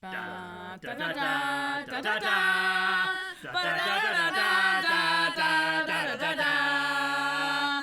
Da da da da da da da da da da da da da da da da.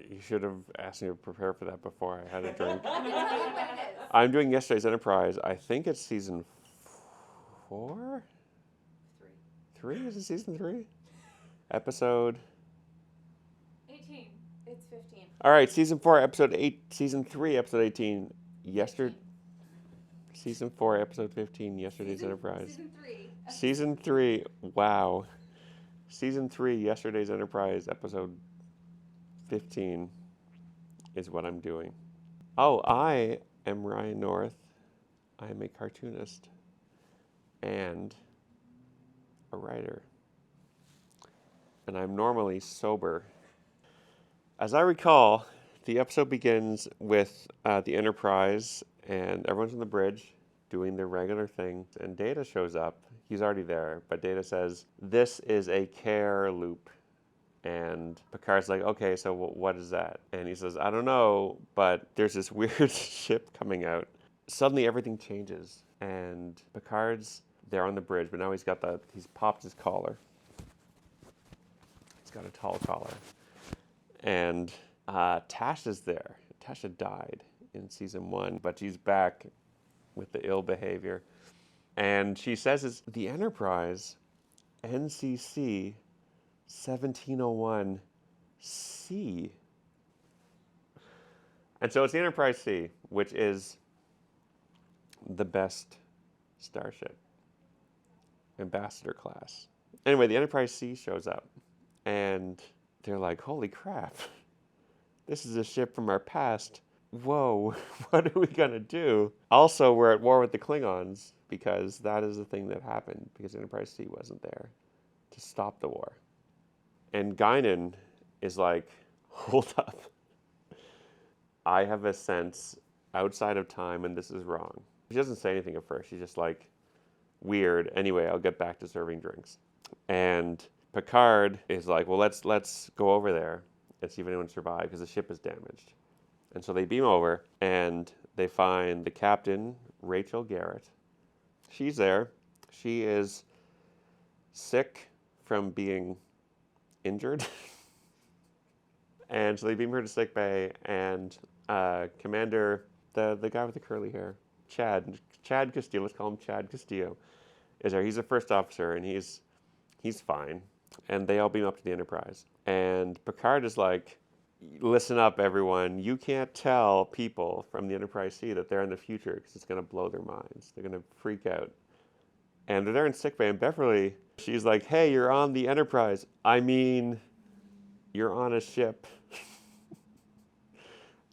You should have asked me to prepare for that before I had a drink. I can tell you what it is. I'm doing yesterday's Enterprise. I think it's season 4? 3? Is it season 3? Episode 18. It's 15. All right, season 4, episode 8, season 3, episode 18. Season 4, episode 15, yesterday's Enterprise. Season 3. Season 3, wow. Season 3, yesterday's Enterprise, episode 15 is what I'm doing. Oh, I am Ryan North. I am a cartoonist and a writer. And I'm normally sober. As I recall, the episode begins with the Enterprise and everyone's on the bridge doing their regular thing. And Data shows up. He's already there, but Data says, "This is a care loop." And Picard's like, "Okay, so what is that?" And he says, "I don't know, but there's this weird ship coming out." Suddenly everything changes. And Picard's there on the bridge, but now he's popped his collar. He's got a tall collar. And Tasha's there. Tasha died in season 1, but she's back with the ill behavior. And she says it's the Enterprise, NCC 1701 C. And so it's the Enterprise C, which is the best starship, ambassador class. Anyway, the Enterprise C shows up, and they're like, "Holy crap, this is a ship from our past. Whoa, what are we gonna do?" Also, we're at war with the Klingons, because that is the thing that happened, because Enterprise C wasn't there to stop the war. And Guinan is like, "Hold up. I have a sense outside of time, and this is wrong." She doesn't say anything at first. She's just like, "Weird. Anyway, I'll get back to serving drinks." And Picard is like, "Well, let's go over there and see if anyone survived, because the ship is damaged." And so they beam over, and they find the captain, Rachel Garrett. She's there. She is sick from being injured. And so they beam her to sick bay, and Commander, the guy with the curly hair, Chad Castillo, let's call him Chad Castillo, is there. He's a first officer, and he's fine. And they all beam up to the Enterprise. And Picard is like, "Listen up, everyone. You can't tell people from the Enterprise C that they're in the future, because it's going to blow their minds. They're going to freak out." And they're there in sickbay, and Beverly, she's like, "Hey, you're on the Enterprise. I mean, you're on a ship."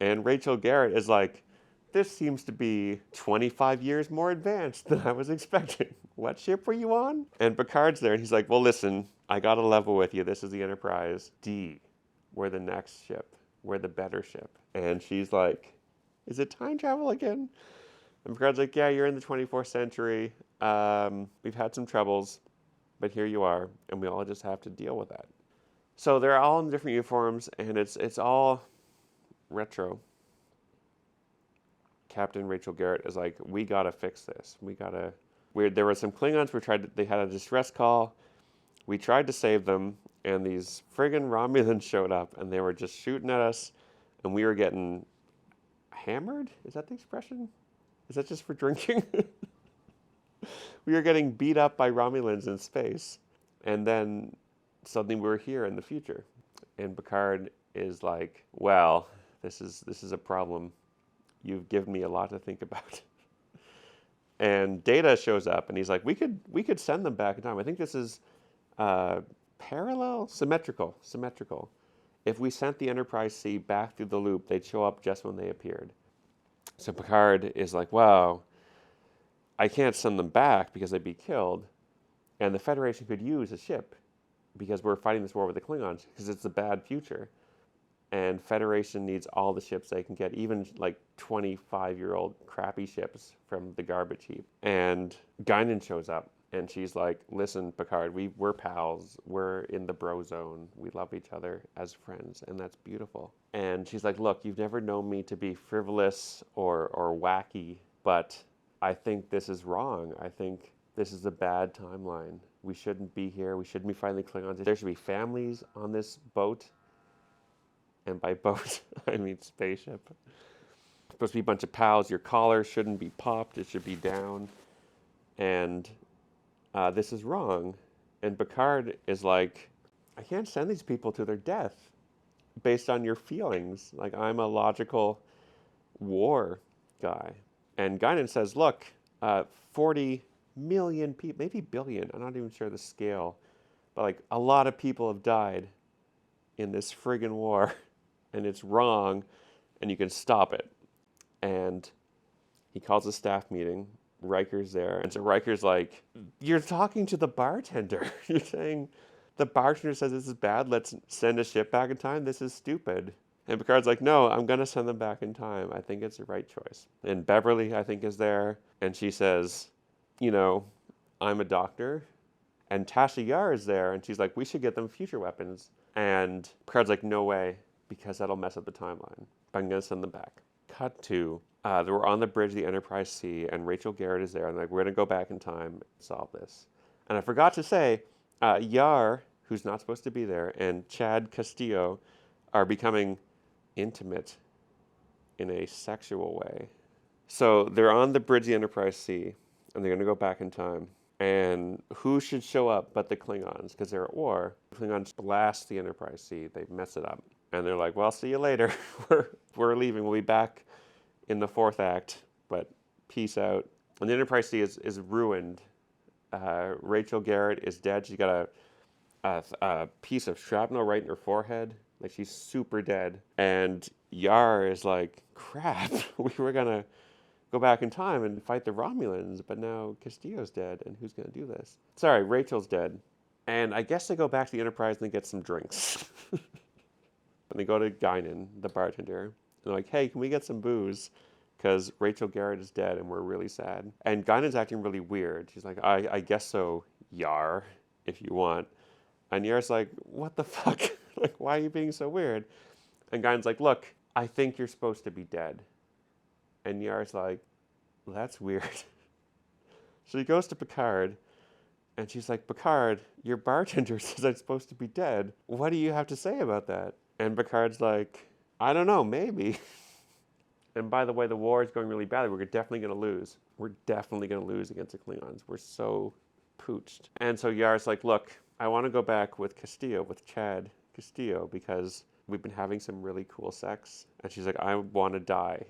And Rachel Garrett is like, "This seems to be 25 years more advanced than I was expecting. What ship were you on?" And Picard's there, and he's like, "Well, listen, I got to level with you. This is the Enterprise D. We're the next ship. We're the better ship." And she's like, "Is it time travel again?" And Picard's like, "Yeah, you're in the 24th century. We've had some troubles, but here you are, and we all just have to deal with that." So they're all in different uniforms, and it's all retro. Captain Rachel Garrett is like, "We gotta fix this. There were some Klingons. They had a distress call. We tried to save them, and these friggin' Romulans showed up, and they were just shooting at us, and we were getting hammered. Is that the expression? Is that just for drinking?" We were getting beat up by Romulans in space, and then suddenly we're here in the future. And Picard is like, "Well, this is a problem. You've given me a lot to think about." And Data shows up, and he's like, we could send them back in time. I think this is symmetrical. If we sent the Enterprise C back through the loop, they'd show up just when they appeared." So Picard is like, "Wow, I can't send them back because they'd be killed, and the Federation could use a ship, because we're fighting this war with the Klingons, because it's a bad future. And Federation needs all the ships they can get, even like 25-year-old crappy ships from the garbage heap." And Guinan shows up, and she's like, "Listen, Picard, we're pals. We're in the bro zone. We love each other as friends, and that's beautiful." And she's like, "Look, you've never known me to be frivolous or wacky, But I think this is wrong. I think this is a bad timeline. We shouldn't be here. We shouldn't be fighting the Klingons. There should be families on this boat. And by boat, I mean spaceship. It's supposed to be a bunch of pals. Your collar shouldn't be popped. It should be down. And this is wrong. And Picard is like, I can't send these people to their death based on your feelings. Like, I'm a logical war guy. And Guinan says, look, 40 million people, maybe billion, I'm not even sure the scale, but like a lot of people have died in this friggin' war, and it's wrong, and you can stop it. And he calls a staff meeting. Riker's there. And so Riker's like, you're talking to the bartender. You're saying the bartender says this is bad. Let's send a ship back in time. This is stupid. And Picard's like, no, I'm going to send them back in time. I think it's the right choice. And Beverly, I think, is there. And she says, you know, I'm a doctor. And Tasha Yar is there. And she's like, we should get them future weapons. And Picard's like, no way, because that'll mess up the timeline. But I'm going to send them back. Cut to, they were on the bridge of the Enterprise C, and Rachel Garrett is there. And like, we're going to go back in time and solve this. And I forgot to say, Yar, who's not supposed to be there, and Chad Castillo are becoming intimate in a sexual way. So they're on the bridge of the Enterprise C, and they're going to go back in time. And who should show up but the Klingons, because they're at war. The Klingons blast the Enterprise C. They mess it up. And they're like, well, see you later. we're leaving. We'll be back in the fourth act, but peace out. And the Enterprise C is ruined. Rachel Garrett is dead. She got a piece of shrapnel right in her forehead. Like, she's super dead. And Yar is like, crap, we were going to go back in time and fight the Romulans, but now Castillo's dead, and who's going to do this? Sorry, Rachel's dead. And I guess they go back to the Enterprise and they get some drinks. And they go to Guinan, the bartender. And they're like, hey, can we get some booze? Because Rachel Garrett is dead and we're really sad. And Guinan's acting really weird. She's like, I guess so, Yar, if you want. And Yar's like, what the fuck? Like, why are you being so weird? And Guinan's like, look, I think you're supposed to be dead. And Yar's like, well, that's weird. So he goes to Picard, and she's like, Picard, your bartender says I'm supposed to be dead. What do you have to say about that? And Picard's like, I don't know, maybe. And by the way, the war is going really badly. We're definitely going to lose. We're definitely going to lose against the Klingons. We're so pooched. And so Yar's like, look, I want to go back with Castillo, with Chad Castillo, because we've been having some really cool sex. And she's like, I want to die,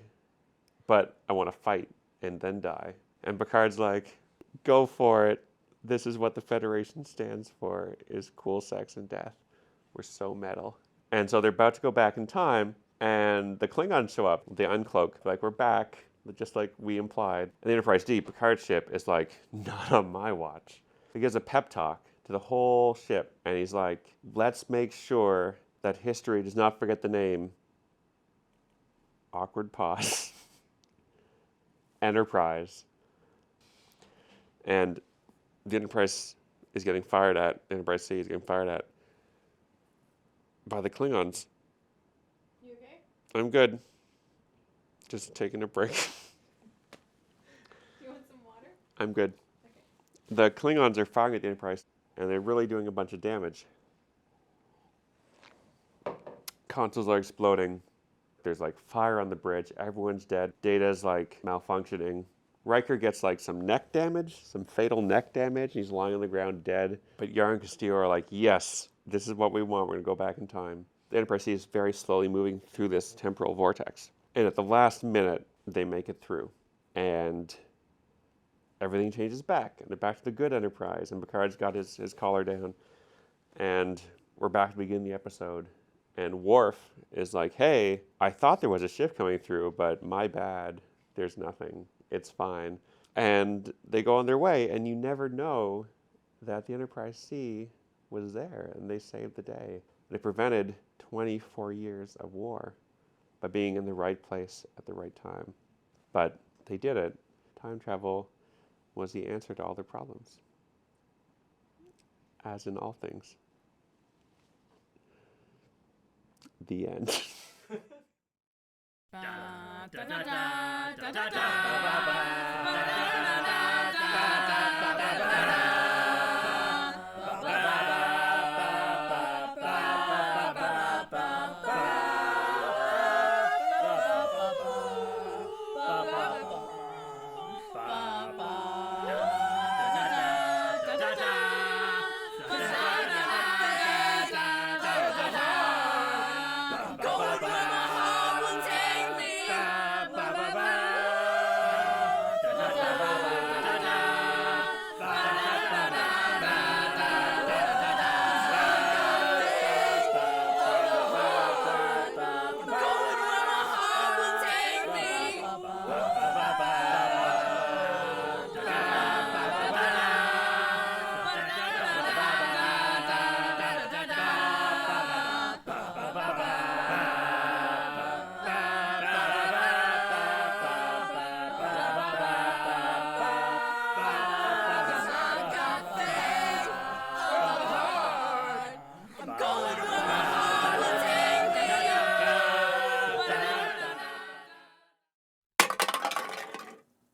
but I want to fight and then die. And Picard's like, go for it. This is what the Federation stands for, is cool sex and death. We're so metal. And so they're about to go back in time, and the Klingons show up. They uncloak. They're like, we're back, just like we implied. And the Enterprise D, Picard's ship, is like, not on my watch. He gives a pep talk to the whole ship, and he's like, let's make sure that history does not forget the name. Awkward pause. Enterprise. And the Enterprise is getting fired at, the Enterprise C is getting fired at by the Klingons. You okay? I'm good. Just taking a break. You want some water? I'm good. Okay. The Klingons are firing at the Enterprise, and they're really doing a bunch of damage. Consoles are exploding. There's like fire on the bridge. Everyone's dead. Data's like malfunctioning. Riker gets like some neck damage, some fatal neck damage. He's lying on the ground dead. But Yar and Castillo are like, yes, this is what we want. We're going to go back in time. The Enterprise C is very slowly moving through this temporal vortex. And at the last minute, they make it through. And everything changes back. And they're back to the good Enterprise. And Picard's got his collar down. And we're back to begin the episode. And Worf is like, hey, I thought there was a ship coming through, but my bad. There's nothing. It's fine. And they go on their way, and you never know that the Enterprise C was there, and they saved the day. They prevented 24 years of war by being in the right place at the right time. But they did it. Time travel was the answer to all their problems, as in all things. The end. Da da da da da da da.